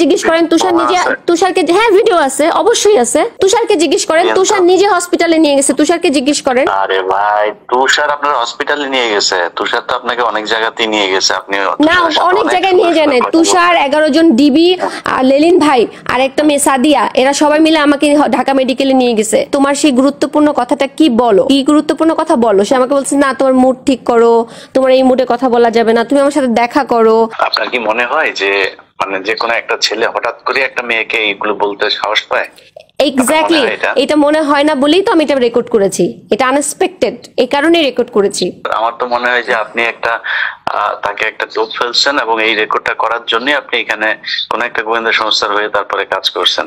জিজ্ঞেস করেন তুষার নিজে, তুষারকে, হ্যাঁ ভিডিও আছে, অবশ্যই আছে। তুষারকে জিজ্ঞেস করেন, তুষার নিজে হসপিটালে নিয়ে গেছে, তুষারকে জিজ্ঞেস করেন। আরে ভাই, তুষার আপনার হসপিটালে নিয়ে গেছে? তুষার তো আপনাকে অনেক জায়গাতেই নিয়ে গেছে। আপনি না, অনেক জায়গায় নিয়ে যান। তুষার, 11 জন ডিবি, আর লেলিন ভাই, আর একটা মেয়ে সাদিয়া, এরা সবাই মিলে আমাকে ঢাকা মেডিকেলে নিয়ে গেছে। তোমার সেই গুরুত্বপূর্ণ কথাটা কি বলো, কি গুরুত্বপূর্ণ কথা বলো। সে আমাকে বলছে, না তোমার মুড ঠিক করো, তোমার এই মুডে কথা বলা যাবে না, তুমি আমার সাথে দেখা করো। আপনার কি মনে হয় যে মানে যে কোনো একটা ছেলে হঠাৎ করে একটা মেয়েকে এইগুলো বলতে সাহস পায়? এক্স্যাক্টলি, এটা মনে হয় না বলেই তো আমি এটা রেকর্ড করেছি। এটা আনএক্সপেক্টেড, এই কারণেই রেকর্ড করেছি। আমার তো মনে হয় যে আপনি একটা তাকে একটা জব ফেলছেন এবং এই রেকর্ডটা করার জন্য আপনি এখানে কোন একটা গোয়েন্দা সংস্থার হয়ে তারপরে কাজ করছেন।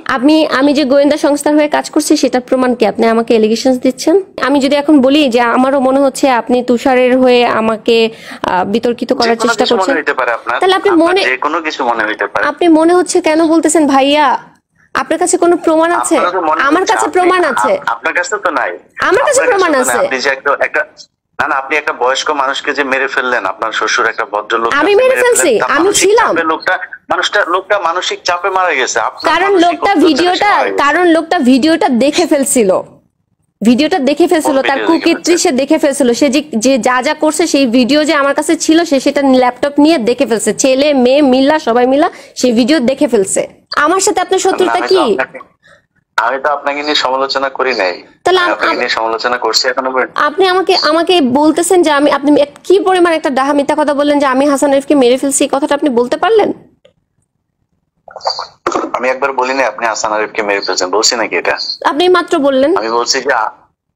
আমি যে গোয়েন্দা সংস্থার হয়ে কাজ করছি সেটার প্রমাণ কি? আপনি আমাকে এলিগেশনস দিচ্ছেন। আমি যদি এখন বলি যে আমারও মনে হচ্ছে আপনি তুষারের হয়ে আমাকে বিতর্কিত করার চেষ্টা করছেন, তাহলে আপনি মনে যে কোনো কিছু মনে হইতে পারে। আপনি মনে হচ্ছে কেন বলতেছেন ভাইয়া? আপনার কাছে কোনো প্রমাণ আছে? আমার কাছে প্রমাণ আছে। আপনার কাছে তো নাই। আমার কাছে প্রমাণ আছে। আপনি যে একটা না না, আপনি একটা বয়স্ক মানুষকে যে মেরে ফেললেন, আপনার শ্বশুর একটা ভদ্রলোক, আমি মেরে ফেলছি? আমি ছিলাম? লোকটা মানসিক চাপে মারা গেছে। কারণ লোকটা ভিডিওটা দেখে ফেলছিল। ভিডিওটা দেখে ফেলছিল, তার কুকীর্তি সে দেখে ফেলছিল। সে যে যা যা করছে সেই ভিডিও যে আমার কাছে ছিল, সে সেটা ল্যাপটপ নিয়ে দেখে ফেলছে। ছেলে মেয়ে মিল্লা সবাই মিলা সেই ভিডিও দেখে ফেলছে। আমার সাথে আপনার শত্রুতা কি? আমি তো আপনাকে নিয়ে সমালোচনা করি নাই, তাহলে আপনাকে নিয়ে সমালোচনা করছি এখনো। আপনি আমাকে বলতেছেন যে আপনি কি পরিমাণ একটা ডাহা মিথ্যা কথা বললেন যে আমি হাসান আরিফকে মেরে ফেলছি, এই কথাটা আপনি বলতে পারলেন? আমি একবার বলি না আপনি হাসান আরিফকে মেরে ফেলছেন, বলছি নাকি এটা? আপনি মাত্র বললেন।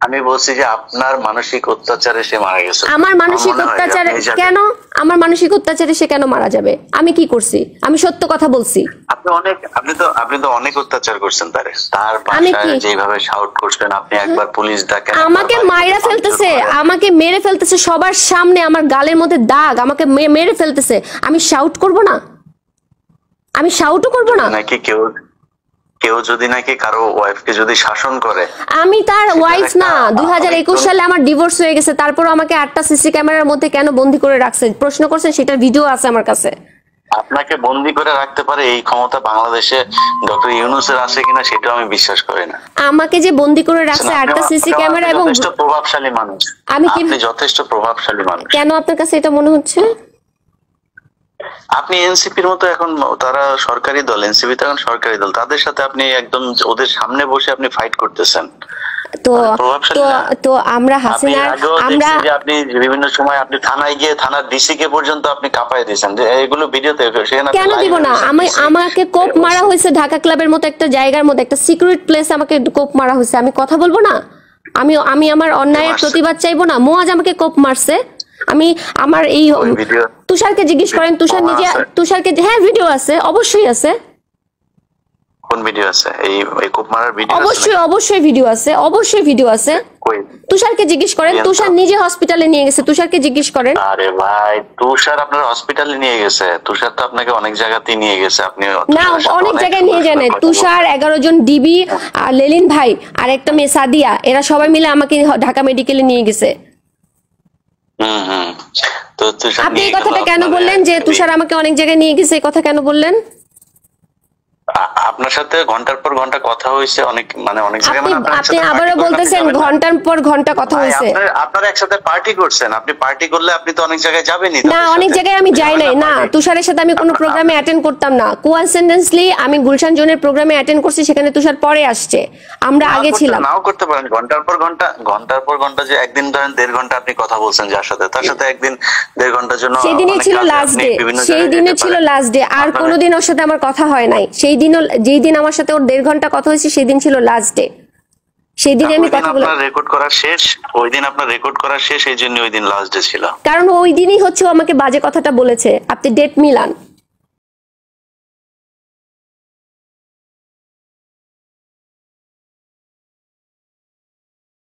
আমি বলছি যে আপনার মানসিক অত্যাচারে সে মারা গেছে। আমার মানসিক অত্যাচারে কেন? আমার মানসিক অত্যাচারে সে কেন মারা যাবে? আমি কি করছি? আমি সত্য কথা বলছি। আপনি তো অনেক অত্যাচার করছেন তার বাসায় যেভাবে শাউট করছেন আপনি। একবার পুলিশ ডাকেন, আমাকে মাইরা ফেলতেছে, আমাকে মেরে ফেলতেছে সবার সামনে, আমার গালের মধ্যে দাগ, আমাকে মেরে ফেলতেছে। আমি শাউট করব না? আমি শাউটও করব না নাকি? কেউ যদি নাকি কারো ওয়াইফকে যদি শাসন করে, আমি তার ওয়াইফ না। 2021 সালে আমার ডিভোর্স হয়ে গেছে, তারপর আমাকে 8টা সিসি ক্যামেরার মধ্যে কেন বন্দি করে রাখছে প্রশ্ন করছেন, সেটার ভিডিও আছে আমার কাছে। আপনাকে বন্দি করে রাখতে পারে এই ক্ষমতা বাংলাদেশে ডক্টর ইউনূসের আছে কিনা সেটাও আমি বিশ্বাস করি না। আমাকে যে বন্দি করে রাখছে 8টা সিসি ক্যামেরা, এবং যথেষ্ট প্রভাবশালী মানুষ। আপনি যথেষ্ট প্রভাবশালী মানুষ। কেন আপনার কাছে এটা মনে হচ্ছে? আপনি এনসিপির মতো, এখন তারা সরকারি দল, এনসিপি তো এখন সরকারি দল, তাদের সাথে আপনি একদম ওদের সামনে বসে আপনি ফাইট করতেছেন। তো আমরা হাসিনার, আপনি বিভিন্ন সময় আপনি থানায় গিয়ে থানার ডিসি কে পর্যন্ত আপনি কাঁপায় দিয়েছেন, যে এগুলো ভিডিওতে কেন দিব না? আমাকে কোপ মারা হয়েছে ঢাকা ক্লাবের মতো একটা জায়গার মধ্যে, একটা সিকিউরিট প্লেস, আমাকে কোপ মারা হয়েছে। আমি কথা বলবো না? আমি আমার অন্যায়ের প্রতিবাদ চাইবো না? মোয়াজ আমাকে কোপ মারছে, আমি আমার এই তুষারকে জিজ্ঞেস করেন, তুষার নিজে, তুষারকে, হ্যাঁ ভিডিও আছে, অবশ্যই আছে। কোন ভিডিও আছে? এই কোপ মারার ভিডিও? অবশ্যই ভিডিও আছে, অবশ্যই ভিডিও আছে। তুষারকে জিজ্ঞেস করেন, তুষার নিজে হসপিটালে নিয়ে গেছে, তুষারকে জিজ্ঞেস করেন। আরে ভাই, তুষার আপনার হসপিটালে নিয়ে গেছে? তুষার তো আপনাকে অনেক জায়গাতেই নিয়ে গেছে। আপনি না, অনেক জায়গায় নিয়ে যান। তুষার, 11 জন ডিবি, আর লেলিন ভাই, আর একটা মেয়ে সাদিয়া, এরা সবাই মিলে আমাকে ঢাকা মেডিকেলে নিয়ে গেছে। আপনি এই কথাটা কেন বললেন যে তুষার আমাকে অনেক জায়গায় নিয়ে গেছে? এই কথা কেন বললেন? আপনার সাথে ঘন্টার পর ঘন্টা কথা হয়েছে, অনেক জায়গায়। আপনি আবারও বলতেছেন ঘন্টার পর ঘন্টা কথা হয়েছে। আপনারা একসাথে পার্টি করছেন, আপনি পার্টি করলে আপনি তো অনেক জায়গায় যাবেনই। না, অনেক জায়গায় আমি যাই নাই। না, তুষারের সাথে আমি কোনো প্রোগ্রামে অ্যাটেন্ড করতাম না। কোইন্সিডেন্টলি আমি গুলশান জোনের প্রোগ্রামে অ্যাটেন্ড করছি, সেখানে তুষার পরে আসছে, আমরা আগে ছিলাম। নাও করতে পারেন। ঘন্টার পর ঘন্টা যে একদিন ধরেন 1.5 ঘন্টা আপনি কথা বলছেন যার সাথে, তার সাথে একদিন 1.5 ঘন্টার জন্য, সেদিনই ছিল লাস্ট ডে। সেই দিনে ছিল লাস্ট ডে, আর কোনোদিন ওর সাথে আমার কথা হয় নাই। সেই দিনও, যেই দিন আমার সাথে ওর 1.5 ঘন্টা কথা হয়েছে, সেই দিন ছিল লাস্ট ডে। সেই দিনে আমি কথা বলে রেকর্ড করা শেষ, ওই দিন আপনার রেকর্ড করা শেষ, এই জন্য ওই দিন লাস্ট ডে ছিল। কারণ ওই দিনই হচ্ছে ও আমাকে বাজে কথাটা বলেছে, আপনি ডেট মিলান।